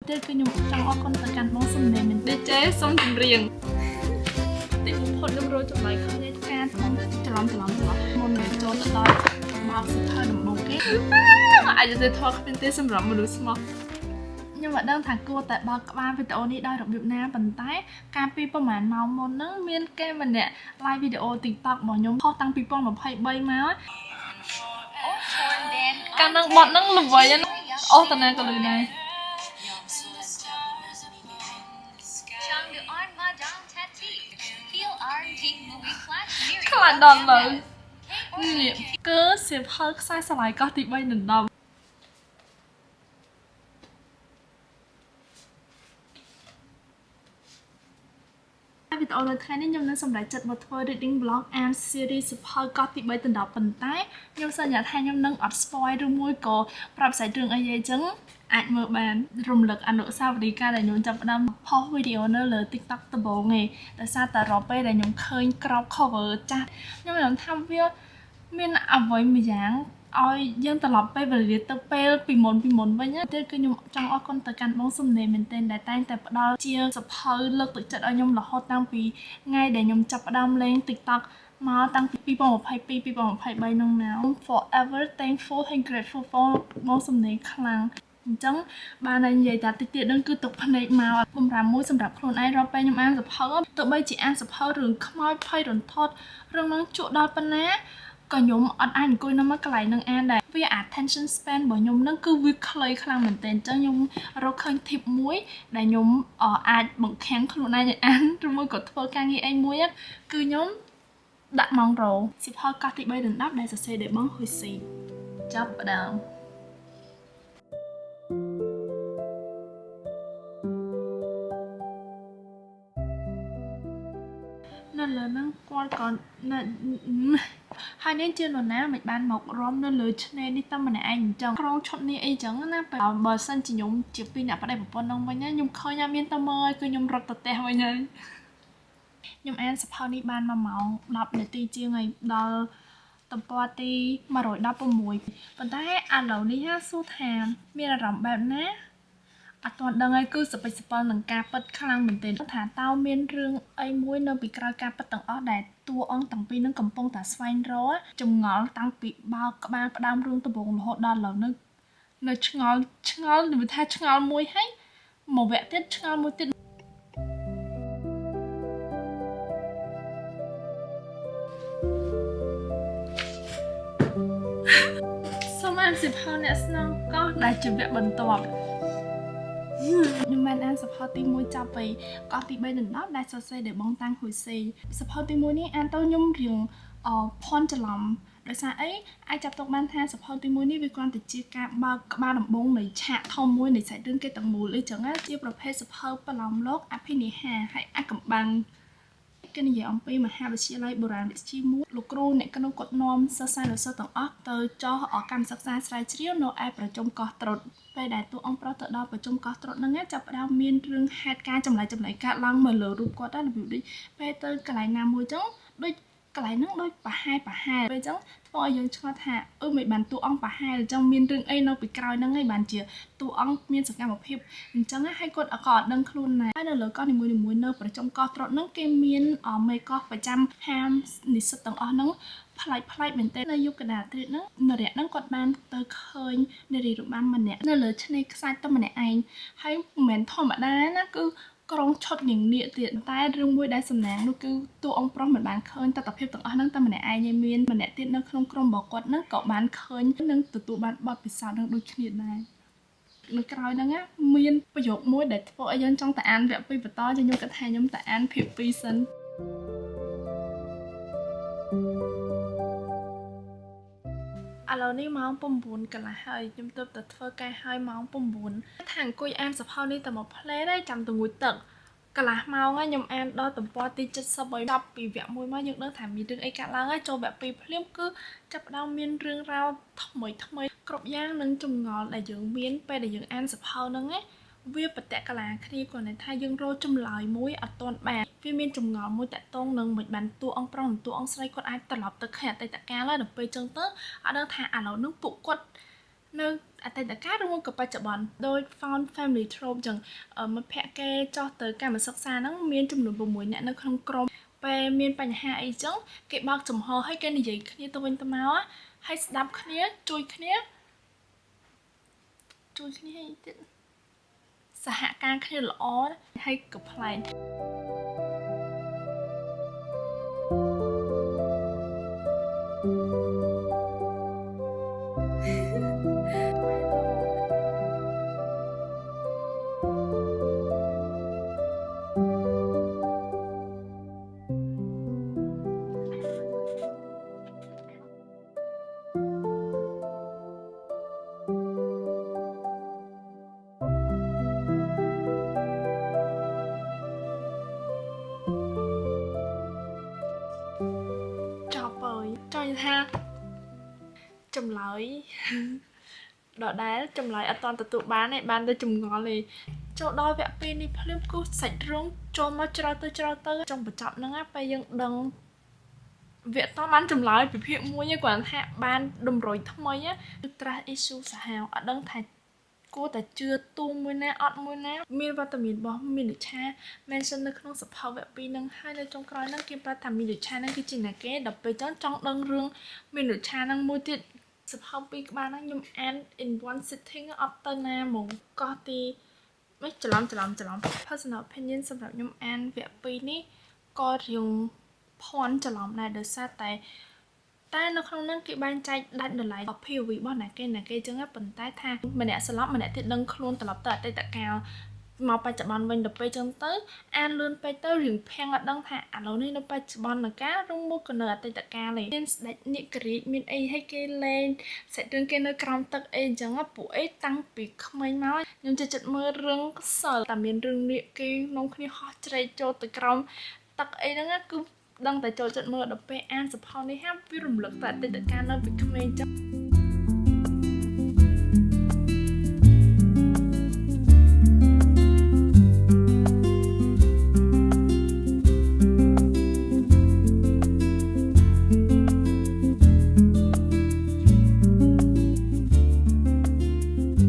Đâyคือខ្ញុំចង់អរគុណទៅកាន់បងសំណេរមែនទេចេសូមជម្រាបទីបំផុតខ្ញុំរកចម្លើយឃើញការខ្ញុំច្រឡំមុននឹងចូលទៅដល់មកសិភៅដំបូងគេអាចទៅថតគ្មានទេសម្រាប់មនុស្សស្មោះខ្ញុំមិនដឹងថាគួរតែបើកក្បាលវីដេអូនេះដោយរបៀបណាប៉ុន្តែកាលពីប្រហែលម៉ោងមុនហ្នឹងមានគេម្នាក់ live វីដេអូ TikTok របស់ខ្ញុំផុសតាំងពី2023មកកាលហ្នឹងបត់ហ្នឹងល្បីណាអូតាណាក៏លឺដែរខ្លាចដល់លើនេះគឺសៀវភៅខ្សែស្រឡាយកោះទី3ដណ្ដប់វីដេអូនៅថ្ងៃនេះខ្ញុំនឹងសម្រេចចិត្តមកធ្វើ reading blog and series សៀវភៅកោះទី3ដណ្ដប់ប៉ុន្តែខ្ញុំសន្យាថាខ្ញុំនឹងអត់ spoil ឬមួយក៏ប្រាប់សាច់រឿងអីអញ្ចឹងអាចមើលបានរំលឹកអនុស្សាវរីយ៍កាលដែលខ្ញុំចាប់ផ្ដើមផុសវីដេអូនៅលើ TikTok ដំបូងឯងដោយសារតែរាល់ពេលដែលខ្ញុំឃើញក្រប cover ចាស់ខ្ញុំមិនដឹងថាវាមានអ្វីមួយយ៉ាងឲ្យយើងត្រឡប់ពេលវេលាទៅពេលពីមុនវិញណាគឺខ្ញុំចង់អរគុណទៅកាន់បងសំណេរមែនទែនដែលតែងតែផ្ដល់ជាសភៅលើកទឹកចិត្តឲ្យខ្ញុំរហូតតាំងពីថ្ងៃដែលខ្ញុំចាប់ផ្ដើមលេង TikTok មកតាំងពី2022 2023នោះណា forever thankful and grateful for បងសំណេរខ្លាំងអញ្ចឹងបានតែនិយាយតែតិចទៀតនឹងគឺទឹកភ្នែកមកបំរាមមួយសម្រាប់ខ្លួនឯងរាល់ពេលខ្ញុំអានសភៅទោះបីជាអានសភៅរឿងខ្មោចភ័យរន្ធត់រឿងនឹងជក់ដល់ប៉ុណ្ណាក៏ខ្ញុំអត់អាចអង្គុយនៅមួយកន្លែងនឹងអានដែរវា attention span របស់ខ្ញុំនឹងគឺវាខ្លីខ្លាំងមែនទែនអញ្ចឹងខ្ញុំរកឃើញ tip មួយដែលខ្ញុំអាចបង្ខាំងខ្លួនឯងឲ្យអានឬមួយក៏ធ្វើការងារអីមួយគឺខ្ញុំដាក់ម៉ោងរោសៀវភៅកោះទី3ដណ្ដប់ដែលសរសេរដោយបងហ៊ុយស៊ីចាប់ផ្ដើមនៅលើហ្នឹងគាត់ក៏ហើយនេះជានរណាមិនបានមករំនៅលើឆ្នេរនេះតែម្នាក់ឯងអញ្ចឹងក្រុងឈុតនេះអីចឹងណាបើសិនជាខ្ញុំជាពីអ្នកប្តីប្រពន្ធហ្នឹងវិញណាខ្ញុំឃើញថាមានតែមើលគឺខ្ញុំរត់ទៅផ្ទះវិញហើយខ្ញុំអានសភៅនេះបាន1ម៉ោង10នាទីជាងហើយដល់ទំព័រទី116ប៉ុន្តែឥឡូវនេះសួរថាមានអារម្មណ៍បែបណាអត់ទាន់ដឹងហើយគឺសពិចសពិលនឹងការពិតខ្លាំងមែនទែនថាតើមានរឿងអីមួយនៅពីក្រោយការពិតទាំងអស់ដែលតួអង្គទាំងពីរនឹងកំពុងតែស្វែងរកចម្ងល់តាំងពីបើកក្បាលផ្ដើមរឿងដំបូងរហូតដល់ឥឡូវនៅឆ្ងល់និយាយថាឆ្ងល់មួយហើយមួយវគ្គទៀតឆ្ងល់មួយទៀតសូមអានសៀវភៅអ្នកស្នងកោះដែលជាវគ្គបន្ទាប់ខ្ញុំបានអានសភៅទី1ចាប់ពីកោះទី3ដណ្ដប់ដែលសរសេរដោយបងតាំងហ៊ុយសេសភៅទី1នេះអានទៅខ្ញុំរៀងភ័ន្តច្រឡំដោយសារអីអាចចាប់ទុកបានថាសភៅទី1នេះវាគ្រាន់តែជាការបើកក្បាលដំបូងនៃឆាកធំមួយនៃសាច់រឿងគេទាំងមូលអីចឹងណាជាប្រភេទសភៅប្រឡំលោកអភិនិហាហើយអាកំបាំងគេនិយាយអំពីមហាវិទ្យាល័យបុរាណវិទ្យាមួយលោកគ្រូអ្នកគ្រូគាត់នាំសិស្សទាំងអស់ទៅចុះកម្មសិក្សាស្រាវជ្រាវនៅឯប្រជុំកោះត្រុដិពេលដែលតួអង្គប្រុសទៅដល់ប្រជុំកោះត្រុដិហ្នឹងចាប់ផ្ដើមមានរឿងហេតុការណ៍ចម្លែកកើតឡើងមកលើរូបគាត់ដែររបៀបដូចពេលទៅកន្លែងណាមួយចឹងដូចកន្លែងហ្នឹងដូចប្រហែលពេលចឹងធ្វើឲ្យយើងឆ្ងល់ថាមិនបានតួអង្គប្រហែលចឹងមានរឿងអីនៅពីក្រោយហ្នឹងឯងបានជាតួអង្គមានសកម្មភាពអញ្ចឹងហើយគាត់ក៏អត់ដឹងខ្លួនដែរហើយនៅលើកោះនីមួយៗនៅប្រជុំកោះត្រុដិហ្នឹងគេមានមេកោះប្រចាំហាមនិស្សិតទាំងអស់ហ្នឹងប្លែកមែនទែននៅយុគណាត្រៀតហ្នឹងនរៈហ្នឹងគាត់បានទៅឃើញនារីរបាំម្នាក់នៅលើឆ្នេរខ្សាច់តែម្នាក់ឯងហើយមិនមែនធម្មតាណាគឺក្រុងឈុតនាងនាគទៀតតែរឿងមួយដែលសំណាងនោះគឺតួអង្គប្រុសមិនបានឃើញទស្សនវិជ្ជាទាំងអស់ហ្នឹងតែម្នាក់ឯងមានម្នាក់ទៀតនៅក្នុងក្រុមរបស់គាត់ហ្នឹងក៏បានឃើញនឹងទទួលបានបទពិសោធន៍នឹងដូចគ្នាដែរនៅក្រោយហ្នឹងមានប្រយោគមួយដែលធ្វើឲ្យយើងចង់ទៅអានវគ្គ2បន្តខ្ញុំគិតថាខ្ញុំទៅអានភាគ2សិនឥឡូវនេះម៉ោង9កន្លះហើយខ្ញុំទើបតែធ្វើការហើយម៉ោង9ថាអង្គុយអានសភៅនេះតែមួយផ្លែទេចាំទៅងូតទឹកកន្លះម៉ោងហើយខ្ញុំអានដល់ទំព័រទី73ដល់ពីវគ្គ1មកយើងដឹងថាមានរឿងអីកើតឡើងហើយចូលវគ្គ2ភ្លាមគឺចាប់ផ្ដើមមានរឿងរ៉ាវថ្មីគ្រប់យ៉ាងនឹងចម្ងល់ដែលយើងមានពេលដែលយើងអានសភៅហ្នឹងវាបតកលាគ្នាគាត់ថាយើងរកចម្លើយមួយអត់ទាន់បានវាមានចម្ងល់មួយតាក់ទងនឹងមិនបានតួអង្គប្រុសនិងតួអង្គស្រីគាត់អាចត្រឡប់ទៅខែអតីតកាលហើយដល់ពេលចឹងទៅអត់ដឹងថាឥឡូវនឹងពួកគាត់ នៅអតីតកាលឬមកក៏បច្ចុប្បន្នដោយ found family trope ចឹងមិត្តភក្តិគេចោះទៅកម្មសិក្សាហ្នឹងមានចំនួន6នាក់នៅក្នុងក្រុមពេលមានបញ្ហាអីចឹងគេបើកចំហឲ្យគេនិយាយគ្នាទៅវិញទៅមកហើយស្ដាប់គ្នាជួយគ្នាអីទៀតសហការគ្នាល្អហើយក៏ប្លែកថាចម្លើយដដែលចម្លើយអត់តន់ទទួលបានទេបានតែចម្ងល់ទេចូលដល់វគ្គ2នេះភ្លាមគូសាច់រឿងចូលមកច្រត់ទៅចង់បញ្ចប់ហ្នឹងពេលយើងដឹងវគ្គតបានចម្លើយពីភាគ1គាត់ថាបានតម្រុយថ្មីគឺ trust issue សាហាវអត់ដឹងថាគួរតែជឿទូមួយណាអត់មួយណាមានវត្តមានរបស់មានលិឆា mention នៅក្នុងសភៅវគ្គ2ហ្នឹងហើយនៅចុងក្រោយហ្នឹងគេប្រាប់ថាមានលិឆាហ្នឹងគឺជាអ្នកគេដល់ពេលចឹងចង់ដឹងរឿងមានលិឆាហ្នឹងមួយទៀតសភៅ2ក្បាលហ្នឹងខ្ញុំអាន in one sitting អត់ទៅណាហ្មងកោះទីមិនច្រឡំ personal opinion សម្រាប់ខ្ញុំអានវគ្គ2នេះក៏រៀងភ័ន្តច្រឡំដែរដោយសារតែនៅក្នុងហ្នឹងគេបែងចែកដាច់តម្លៃ POV របស់អ្នកគេចឹងប៉ុន្តែថាម្នាក់ស្លាប់ម្នាក់ទៀតដឹងខ្លួនត្រឡប់ទៅអតីតកាលមកបច្ចុប្បន្នវិញដល់ពេលចឹងទៅអានលឿនពេកទៅរៀងភាំងអត់ដឹងថាឥឡូវនេះនៅបច្ចុប្បន្នកាលឬមកក៏នៅអតីតកាលឯងមានស្ដេចនាគរាជមានអីឲ្យគេលេងសាច់រឿងគេនៅក្រោមទឹកអីចឹងពួកអីតាំងពីក្មេងមកខ្ញុំចិត្តមើលរឿងសិលតែមានរឿងនាគគេនាំគ្នាហោះជ្រែកចូលទៅក្រោមទឹកអីហ្នឹងគឺដឹងតែចូលចិត្តមើលដល់ពេលអានសភៅនេះហាវារំលឹកតែអតីតកាលនៅពីក្មេងចឹង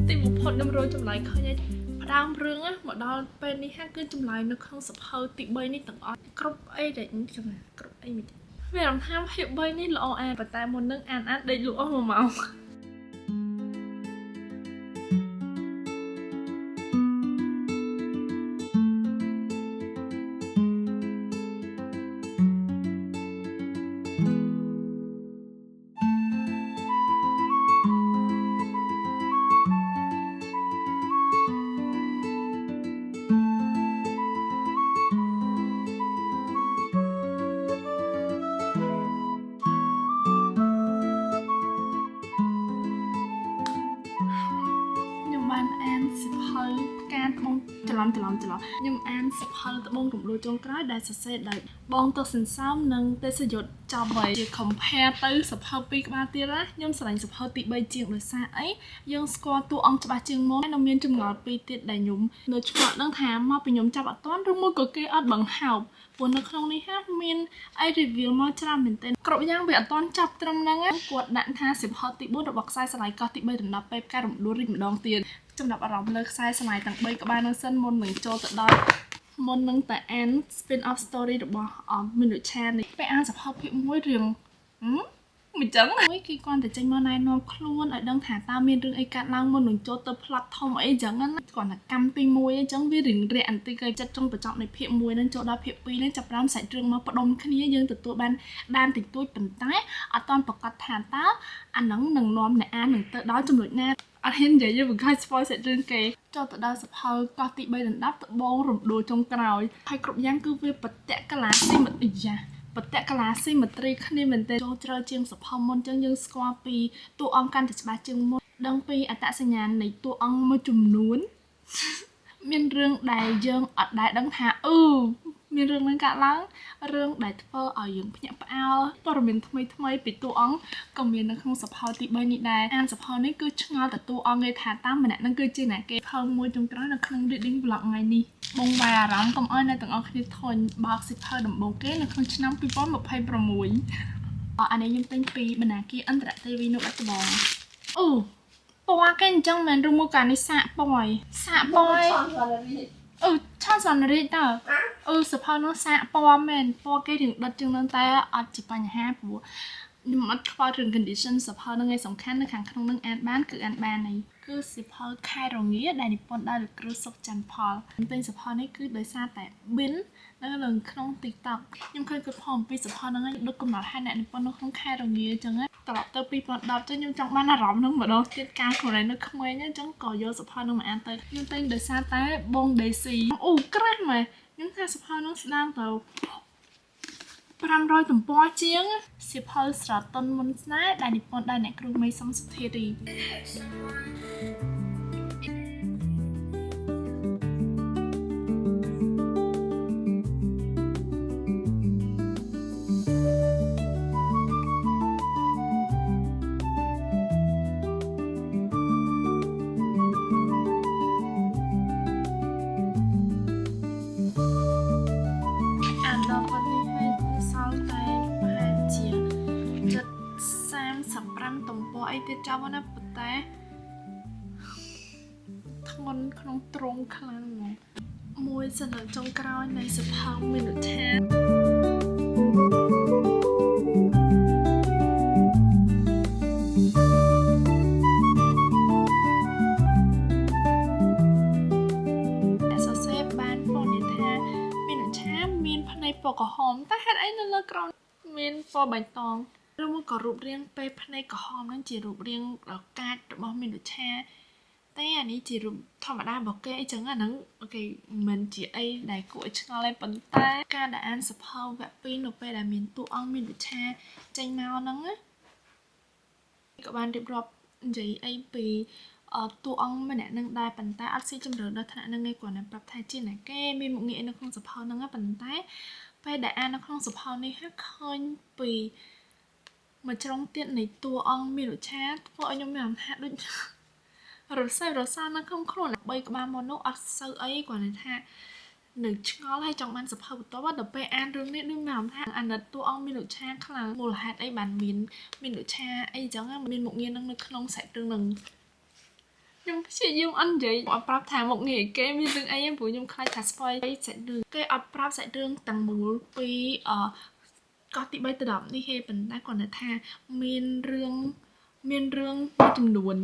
ទីបំផុតខ្ញុំរកចម្លើយឃើញផ្ដើមរឿងមកដល់ពេលនេះហាគឺចម្លើយនៅក្នុងសភៅទី3នេះទាំងអស់គ្រប់អីដែលខ្ញុំគ្រប់អីមិនវារំខានភាគ3នេះល្អអានប៉ុន្តែមុននឹងអានដេកលក់អស់1ម៉ោងខ្ញុំអានសភៅត្បូងរំដួលចុងក្រោយដែលសរសេរដោយបងទស្សនសោមនិងទេសយុទ្ធចំបីជា compare ទៅសភៅ2ក្បាលទៀតណាខ្ញុំស្រឡាញ់សភៅទី3ជាងដោយសារអីយើងស្គាល់តួអង្គច្បាស់ជាងមុនហើយមានចម្ងល់2ទៀតដែលខ្ញុំនៅឆ្ងល់ដឹងថាមកពីខ្ញុំចាប់អត់ទាន់ឬមួយក៏គេអត់បង្ហោបព្រោះនៅក្នុងនេះហាមានអី reveal មកច្រើនមែនទែនគ្រប់យ៉ាងវាអត់ទាន់ចាប់ត្រឹមហ្នឹងគាត់ដាក់ថាសភៅទី4របស់ខ្សែស្រឡាយកោះទី3ដណ្ដប់ពេលផ្កាយរំដួលរីកម្ដងទៀតចំណាប់អារម្មណ៍លើខ្សែស្រឡាយទាំង3ក្បាលនឹងសិនមុននឹងចូលទៅដល់មុននឹងតែអាន spin off story របស់មានលិឆានេះពេលអានសភៅភាគ1រឿងមិនចឹងមួយគេគាត់តែចេញមកណែនាំខ្លួនឲ្យដឹងថាតើមានរឿងអីកើតឡើងមុននឹងចូលទៅ plot ធំអីចឹងណាគាត់តែកម្មទី1អីចឹងវារៀងរាក់បន្តិចគេចិត្តចង់បញ្ចប់នៃភាគ1ហ្នឹងចូលដល់ភាគ2ហ្នឹងចាប់ផ្ដើមសាច់រឿងមកផ្ដុំគ្នាយើងទទួលបានដានតិចតួចប៉ុន្តែអត់ទាន់ប្រកាសថាតើអាហ្នឹងនឹងនាំអ្នកអាននឹងទៅដល់ចំណុចណាអត់ហ៊ាននិយាយយើងបង្កើត spoil សាច់រឿងគេចូលទៅដល់សភៅកោះទី3ដណ្ដប់ត្បូងរំដួលចុងក្រោយហើយគ្រប់យ៉ាងគឺវាបតកលាស៊ីមតិយាបតកលាស៊ីមត្រីគ្នាមែនទែនចូលជ្រៅជាងសភៅមុនចឹងយើងស្គាល់ពីតួអង្គកាន់តែច្បាស់ជាងមុនដឹងពីអត្តសញ្ញាណនៃតួអង្គមួយចំនួនមានរឿងដែលយើងអត់ដែលដឹងថាមានរឿងនឹងកើតឡើងរឿងដែលធ្វើឲ្យយើងភ្ញាក់ផ្អើលព័ត៌មានថ្មីពីតួអង្គក៏មាននៅក្នុងសភៅទី3នេះដែរអានសភៅនេះគឺឆ្ងល់តែតួអង្គគេថាតាមម្នាក់នឹងគឺជាអ្នកគេផើមួយចុងក្រោយនៅក្នុង reading vlog ថ្ងៃនេះបងវាយអារម្មណ៍កុំឲ្យអ្នកទាំងអស់គ្នាធុញបើកសៀវភៅដំបូងគេនៅក្នុងឆ្នាំ2026អានេះខ្ញុំទិញពីបណ្ណាគារអន្តរទេវីនៅបាត់ដំបង ពណ៌គេអញ្ចឹងមិនឬមួយកានេះសាកពណ៌សាកពណ៌ឆាន់សនរីតើសភៅនោះសាកពណ៌មែនពណ៌គេរៀងដុតជាងនឹងតែអត់ជាបញ្ហាព្រោះខ្ញុំអត់ខ្វល់រឿង condition សភៅនឹងឯងសំខាន់នៅខាងក្នុងនឹងអានបានគឺអានបានហើយគឺសភៅខែរងាដែលនិពន្ធដោយលោកគ្រូសុកច័ន្ទផលខ្ញុំទិញសភៅនេះគឺដោយសារតែ bin នៅលើក្នុង TikTok ខ្ញុំឃើញគាត់ផុសអំពីសភៅហ្នឹងឯងដូចកំណត់ឲ្យអ្នកនិពន្ធនៅក្នុងខែរងាអញ្ចឹងត្រឡប់ទៅ2010ចឹងខ្ញុំចង់បានអារម្មណ៍ហ្នឹងម្ដងទៀតកាលខ្លួនឯងនៅក្មេងអញ្ចឹងក៏យកសភៅហ្នឹងមកអានទៅខ្ញុំទិញដោយសារតែបង Daisy ក្រាស់មែនខ្ញុំថាសភៅហ្នឹងស្ដាងទៅ500ទំព័រជាងសៀវភៅស្រទន់មុនស្នេហ៍ដែលនិពន្ធដោយអ្នកគ្រូមេសំសុធារីទៀតចាំណាប៉ុន្តែធ្ងន់ក្នុងទ្រង់ខ្លាំងមួយសន្លឹកចុងក្រោយនៃសភៅមីនូថាសរសេរបានពណ៌នេះថាមីនូថាមានភ្នែកពណ៌ក្រហមតែហេតុអីនៅលើក្រោមមានពណ៌បៃតងឬមកក៏រូបរាងពេលភ្នែកក្រហមហ្នឹងជារូបរាងកាចរបស់មីនូថាតែអានេះជារូបធម្មតារបស់គេអីចឹងអាហ្នឹងអូខេមិនជាអីដែលគួរឲ្យឆ្ងល់ទេប៉ុន្តែការដែលអានសភៅវគ្គ2នៅពេលដែលមានតួអង្គមីនូថាចេញមកហ្នឹងក៏បានរៀបរាប់និយាយអីពីតួអង្គម្នាក់នឹងដែរប៉ុន្តែអត់ស៊ីជម្រៅដល់ថ្នាក់ហ្នឹងឯងគាត់នឹងប្រាប់ថាជាអ្នកគេមានមុខងារនៅក្នុងសភៅហ្នឹងប៉ុន្តែពេលដែលអាននៅក្នុងសភៅនេះឃើញពីមួយជ្រុងទៀតនៃតួអង្គមីនូថាធ្វើឲ្យខ្ញុំមានអារម្មណ៍ថាដូចរសានៅក្នុងខ្លួន3ក្បាលមកនោះអត់សូវអីគាត់និយាយថានៅឆ្ងល់ហើយចង់បានសភៅបន្ទាប់ដល់ពេលអានរឿងនេះដូចមានអារម្មណ៍ថាអាណិតតួអង្គមីនូថាខ្លាំងមូលហេតុអីបានមានមីនូថាអីចឹងមានមុខងារនឹងនៅក្នុងសាច់រឿងនឹងខ្ញុំព្យាយាមអត់និយាយអត់ប្រាប់ថាមុខងារគេមានរឿងអីព្រោះខ្ញុំខ្លាចថា spoil សាច់រឿងគេអត់ប្រាប់សាច់រឿងទាំងមូលពីកោះទី3ទៅ10នេះហេប៉ុន្តែគាត់ថាមានរឿងមួយចំនួន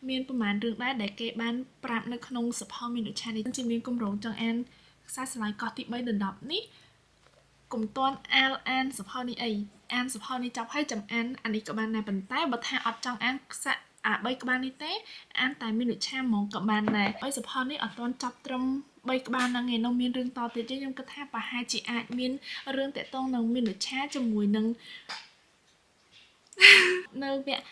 មានប្រហែលរឿងដែរដែលគេបានប្រាប់នៅក្នុងសភៅមីនូថានេះជាមានគម្រោងចង់អានខ្សែស្រឡាយកោះទី3ទៅ10នេះកុំតន់អានសភៅនេះអីអានសភៅនេះចប់ហើយចាំអានអានេះក៏បានដែរប៉ុន្តែបើថាអត់ចង់អានខ្សែ3ក្បាលនេះទេអានតែមីនូថាហ្មងក៏បានដែរហើយសភៅនេះអត់ទាន់ចប់ត្រឹម3ក្បាលហ្នឹងឯងនៅមានរឿងតទៀតខ្ញុំគិតថាប្រហែលជាអាចមានរឿងតាក់ទងនឹងមីនូថាជាមួយនឹងនៅវគ្គ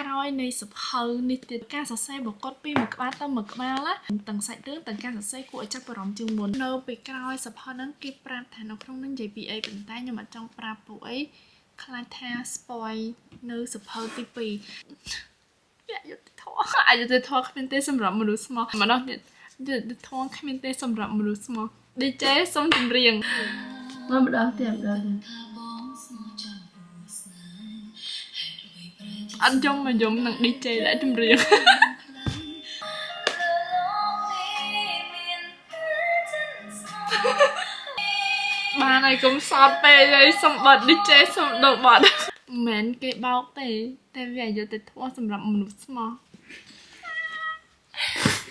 ក្រោយនៃសភៅនេះទៀតការសរសេររបស់គាត់ពីមួយក្បាលទៅមួយក្បាលទាំងសាច់រឿងទាំងការសរសេរគួរឲ្យចាប់អារម្មណ៍ជាងមុននៅពេលក្រោយសភៅហ្នឹងគេប្រាប់ថានៅក្នុងហ្នឹងនិយាយពីអីប៉ុន្តែខ្ញុំអត់ចង់ប្រាប់ពួកអីខ្លាចថា spoil នៅសភៅទី2វាយុទ្ធធម៌អយុធធម៌គ្មានទេសម្រាប់មនុស្សស្មោះម្ដងទៀតយុទ្ធធម៌គ្មានទេសម្រាប់មនុស្សស្មោះ DJ សុំចម្រៀងមកម្ដងទៀតអត់ចង់មកយំនឹង DJ ដែលចម្រៀងបានហើយកុំសតពេកហើយសុំបတ် DJ សុំដូរបတ်មិនមែនគេបោកទេតែវាយុត្តិធម៌សម្រាប់មនុស្សស្មោះ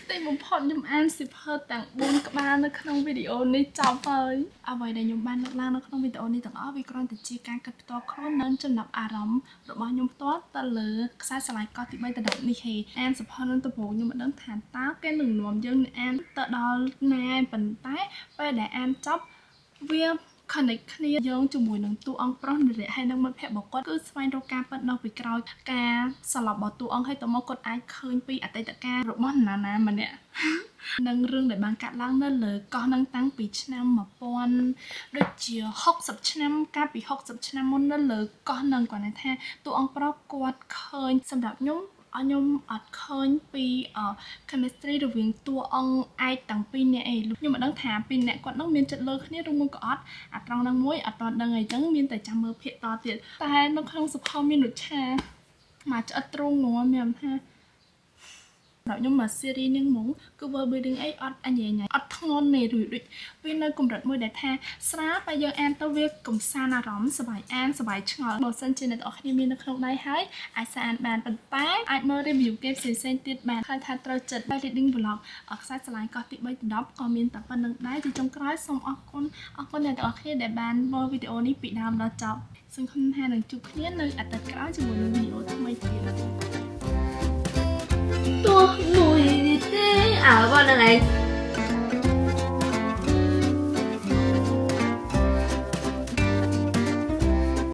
តែបំផុតខ្ញុំអានសៀវភៅទាំង4ក្បាលនៅក្នុងវីដេអូនេះចប់ហើយអ្វីដែលខ្ញុំបានលើកឡើងនៅក្នុងវីដេអូនេះទាំងអស់វាគ្រាន់តែជាការគិតផ្ទាល់ខ្លួននិងចំណាប់អារម្មណ៍របស់ខ្ញុំផ្ទាល់ទៅលើខ្សែស្រឡាយកោះទី3ទៅ10នេះទេអានសៀវភៅនឹងទៅព្រោះខ្ញុំមិនដឹងថាតើគេនឹងនាំយើងអានទៅដល់ណាប៉ុន្តែពេលដែលអានចប់វា connect គ្នាយើងជាមួយនឹងតួអង្គប្រុសនារីហើយនឹងមិត្តភក្តិរបស់គាត់គឺស្វែងរកការពិតនៅពីក្រោយការស្លាប់របស់តួអង្គហើយទៅមកគាត់អាចឃើញពីអតីតកាលរបស់ណាណាម្នាក់នឹងរឿងដែលបានកាត់ឡើងនៅលើកោះនឹងតាំងពីឆ្នាំ1000ដូចជា60ឆ្នាំកាលពី60ឆ្នាំមុននៅលើកោះនឹងគាត់ថាតួអង្គប្រុសគាត់ឃើញសម្រាប់ខ្ញុំអត់ឃើញពី chemistry រវាងតួអង្គឯកទាំងពីរនាក់ឯងខ្ញុំមិនដឹងថាពីរនាក់គាត់នឹងមានចិត្តលើគ្នាឬមួយក៏អត់អាត្រង់ហ្នឹងមួយអត់ទាន់ដឹងអីចឹងមានតែចាំមើលភាគតទៀតតែនៅក្នុងសភៅមីនូថាមកឆ្អិតទ្រូងងល់មានថា ដល់ខ្ញុំមក series នឹងហ្មងគឺ world building អីអត់អញ្ញែងអត់ធ្ងន់ទេឬដូចវានៅកម្រិតមួយដែលថាស្រាលតែយើងអានទៅវាកំសាន្តអារម្មណ៍សប្បាយអានសប្បាយឆ្ងល់បើសិនជាអ្នកទាំងអស់គ្នាមាននៅក្នុងដៃហើយអាចសាកអានបានប៉ុន្តែអាចមើល review គេផ្សេងៗទៀតបានហើយថាត្រូវចិត្ត by reading blog ខ្សែស្រឡាញ់កោះទី3ទៅ10ក៏មានតែប៉ុណ្្នឹងដែរជាចុងក្រោយសូមអរគុណអ្នកទាំងអស់គ្នាដែលបានមើលវីដេអូនេះពីដើមដល់ចប់សង្ឃឹមថានឹងជួបគ្នានៅអត្តក្រោយជាមួយនឹងវីដេអូថ្មីទៀត ទោះមួយទេអើបងហ្នឹងឯង